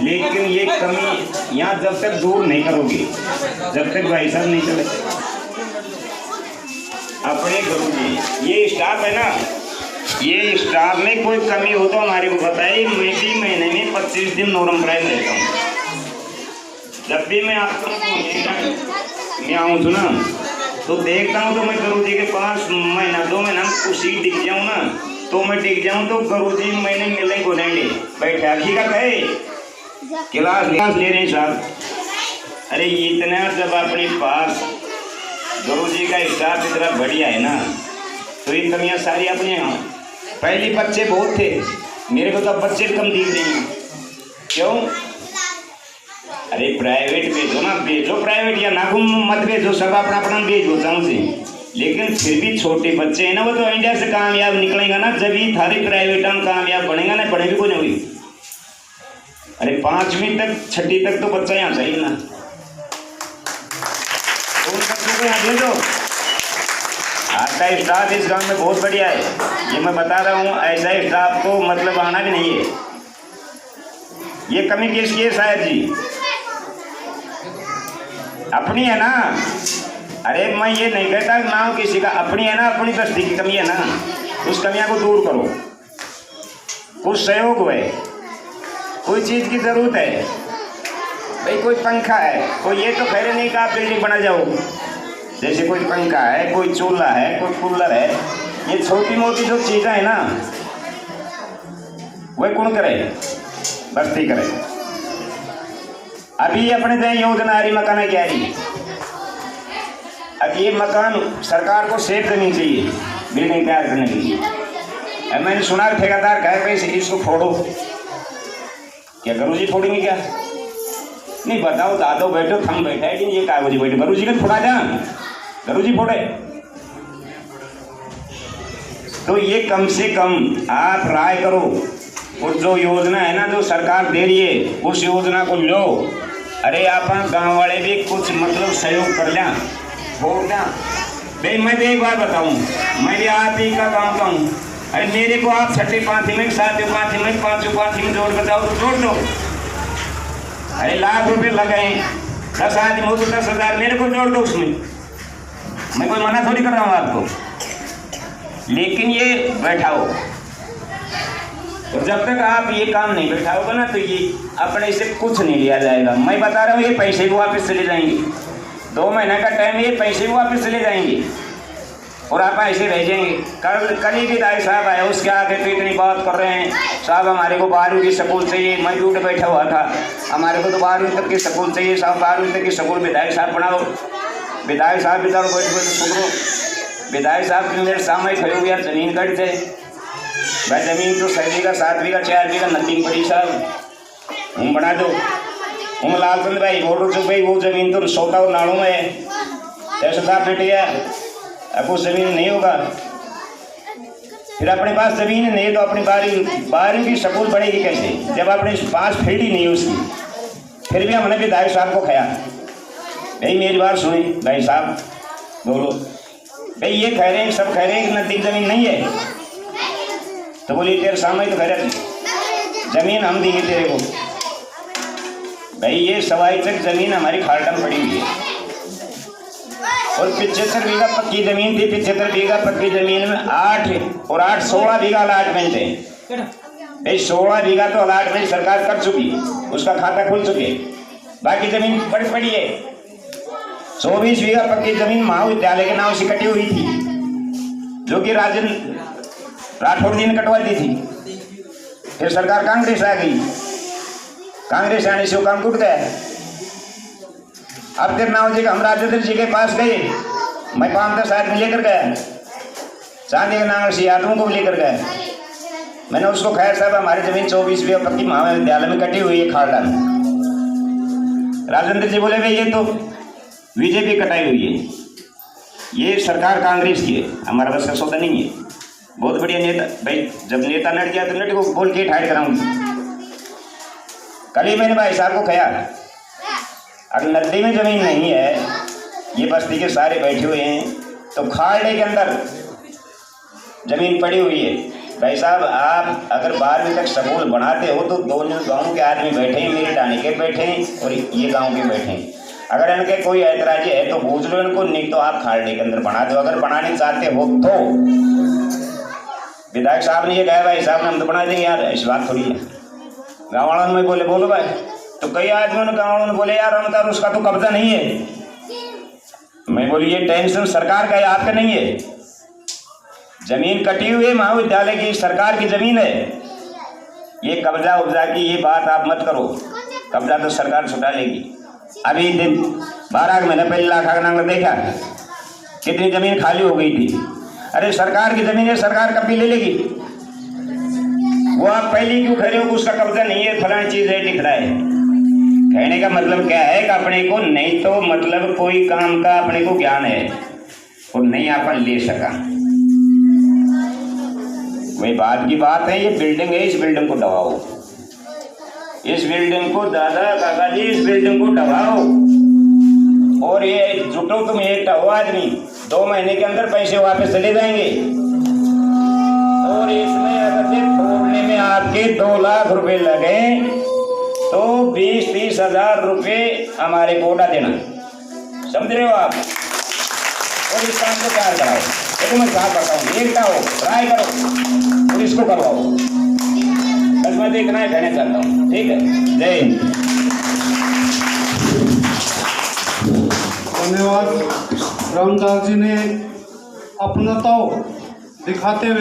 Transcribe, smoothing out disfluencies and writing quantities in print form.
लेकिन ये कमी यहाँ जब तक दूर नहीं करोगे, जब तक भाई साहब नहीं चले अपने गुरुजी। ये स्टाफ है ना, ये स्टाफ में कोई कमी हो तो हमारे को बताए। मैं भी महीने में 25 दिन नॉर्मल प्राइस रहता हूँ। जब भी मैं मैं आऊँ तो ना तो देखता हूँ, तो मैं गुरुजी के 5 महीना 2 महीना उसी दिख जाऊँ ना, तो मैं टिक जाऊँ तो गुरुजी मैंने मिले को देंगे बैठे हकीकत है क्लास ले रहे साहब। अरे इतना जब अपने पास गुरुजी का स्टाफ इतना बढ़िया है ना, तो ये कमियाँ सारी अपने यहाँ। पहले बच्चे बहुत थे, मेरे को तो बच्चे कम दिख रहे हैं। क्यों? अरे प्राइवेट भेजो ना, भेजो प्राइवेट या ना मत भेजो, सब अपना अपना भेजो चाहूँ से। लेकिन फिर भी छोटे बच्चे हैं ना, वो तो इंडिया से कामयाब निकलेगा ना जब ही थारी प्राइवेट में कामयाब बनेगा ना, पढ़े भी कोई नहीं हुई। अरे 5वीं तक 6ठी तक तो बच्चा यहाँ चाहिए ना, तो उन बच्चों को यहाँ भेजो। आपका स्टाफ इस गांव में बहुत बढ़िया है, ये मैं बता रहा हूँ। ऐसा स्टाफ को मतलब आना भी नहीं है। ये कमी किसकी है साहब जी? अपनी है ना। अरे मैं ये नहीं कहता ना किसी का, अपनी है ना, अपनी बस्ती की कमी है ना, उस कमियां को दूर करो। कुछ सहयोग है, कोई चीज़ की ज़रूरत है भाई, कोई पंखा है, कोई ये तो खैर नहीं का आप बिल्डिंग बना जाओ। जैसे कोई पंखा है, कोई चूल्हा है, कोई कूलर है, ये छोटी मोटी जो चीज़ें हैं ना, वह कौन करे? बस्ती करे। अभी अपने जो योजना आ रही मकान की आ रही, अब ये मकान सरकार को सेफ जमीन चाहिए बिल्डिंग तैयार करने के लिए। अब मैंने सुना ठेकेदार कहे पैसे इसको फोड़ो, क्या गुरुजी फोड़ेंगे क्या? नहीं बताओ, दादो बैठो, हम बैठे हैं, ये कागजी बैठो, गुरुजी का फोड़ा जा, गुरुजी फोड़े। तो ये कम से कम आप राय करो, और जो योजना है ना जो सरकार दे रही है उस योजना को लो। अरे अपन गांव वाले भी कुछ मतलब सहयोग कर लें, छोड़ दें भाई। मैं भी एक बार बताऊं, मैं भी आप ही का गाँव का हूँ। अरे मेरे को आप 6ठी 5वीं में 7वीं 5वीं में 5वीं 5वीं में जोड़ बताओ तो जोड़ दो। अरे लाख रुपए लगाए, 10 आदमी हो तो 10,000 मेरे को जोड़ दो उसमें, मैं कोई मना थोड़ी कर रहा हूँ आपको। लेकिन ये बैठाओ, और जब तक आप ये काम नहीं बैठाओगे ना, तो ये अपने से कुछ नहीं लिया जाएगा। मैं बता रहा हूँ, ये पैसे भी वापस चले जाएंगे। 2 महीने का टाइम, ये पैसे भी वापस चले जाएंगे और आप ऐसे रह जाएंगे। कल ही विधायक साहब आए, उसके आगे तो इतनी बात कर रहे हैं, साहब हमारे को 12वीं की स्कूल चाहिए। मैं भी उठ बैठा हुआ था, हमारे को तो 12वीं तक की स्कूल चाहिए साहब, 12वीं तक की स्कूल विधायक साहब पढ़ाओ। विधायक साहब भी बैठ बैठ सुनो, विधायक साहब की मेरे सामने खड़े हुए, यार जमीन कट जाए भाई, जमीन तो 6 बीघा 7 बीघा 4 बीघा नदी पड़ी साहब, हम बना दो। हम लालचंद भाई बोल रहे भाई, वो जमीन तो सोता और नाड़ों में है, ऐसा साहब बैठ गया, अब वो जमीन नहीं होगा। फिर अपने पास जमीन नहीं तो अपनी 12वीं की स्कूल बढ़ेगी कैसे, जब अपने पास फील्ड ही नहीं है उसकी। फिर भी हमने विधायक साहब को खाया, भाई मेरी बात सुनी भाई साहब, बोलो भाई, ये कह रहे हैं सब कह रहे हैं कि नदी जमीन नहीं है, तो बोलिए तेरे सामने तो कह रहे जमीन हम देंगे तेरे को। भाई ये 2.5 जमीन हमारी खालटा में पड़ी हुई है, और 75 बीघा पक्की जमीन थी। 75 बीघा पक्की जमीन में 8 और 8 16 बीघा अलाटमेंट है भाई। 16 बीघा तो अलाटमेंट सरकार कर चुकी, उसका खाता खुल चुके, बाकी जमीन बड़ी पड़ी है। 24 बीघा पक्की जमीन महाविद्यालय के नाम से कटी हुई थी, जो कि राठौर जी ने कटवा दी थी। फिर सरकार कांग्रेस आ गई, कांग्रेस आने से वो काम टूट गया। अब तेरे नाव जी का हम राजेंद्र जी के पास गए, मैं 5-10 आदमी लेकर गया, चांदी के नाम से आदमियों को लेकर गया। मैंने उसको कहा साहब हमारी जमीन 24 बीघा पक्की महाविद्यालय में कटी हुई है खालडा में। राजेंद्र जी बोले भाई ये तो बीजेपी कटाई हुई है, ये सरकार कांग्रेस की है, हमारा बस का सौदा नहीं है। बहुत बढ़िया नेता भाई, जब नेता नट गया तो नट को बोल के ठाड़ कराऊंगी। कल ही मैंने भाई साहब को कहा, अगर नदी में जमीन नहीं है, ये बस्ती के सारे बैठे हुए हैं, तो खालडे के अंदर जमीन पड़ी हुई है, भाई साहब, आप अगर 12वीं तक स्कूल बनाते हो तो दोनों गांव के आदमी बैठे हैं, मेरे डाणी के बैठे हैं और ये गांव के बैठे हैं। अगर इनके कोई ऐतराजी है तो पूछ लो इनको, नहीं तो आप खाड़ने के अंदर बना दो अगर बनाने चाहते हो तो। विधायक साहब ने ये कहा भाई साहब हम तो बना देंगे यार, इस बात थोड़ी है। गाँव वालों में बोले बोलो भाई, तो कई आदमियों ने गाँव वालों ने बोले यार हम तो उसका तो कब्जा नहीं है। मैं बोली ये टेंशन सरकार का है, आपका नहीं है। जमीन कटी हुई है महाविद्यालय की, सरकार की जमीन है। ये कब्जा उब्जा की ये बात आप मत करो, कब्जा तो सरकार छुटा लेगी। अभी दिन 12 महीने पहले लाखागनांग देखा कितनी जमीन खाली हो गई थी। अरे सरकार की जमीन है, सरकार कभी ले लेगी। वो आप पहले क्यों खड़े हो, उसका कब्जा नहीं है, फलानी चीज है, दिख रहा है। कहने का मतलब क्या है कि अपने को नहीं तो मतलब कोई काम का अपने को ज्ञान है और नहीं अपन ले सका, वही बात की बात है। ये बिल्डिंग है, इस बिल्डिंग को दबाओ, इस बिल्डिंग को दादा काका जी इस बिल्डिंग को दबाओ और ये जुटो तुम एक हो आदमी, 2 महीने के अंदर पैसे वापस चले जाएंगे। और इसमें अगर ये तोड़ने में आपके 2 लाख रुपए लगे तो 20-30 हजार रुपये हमारे को उड़ा देना, समझ रहे हो आप। और इस काम को तैयार कराओ, देखो मैं साफ बताऊँ, एकता हो, ट्राई करो और इसको करवाओ। बस मैं देखना है, कहना चाहता हूँ, ठीक है। जय हिंद। धन्यवाद। रामदास जी ने अपनता दिखाते हुए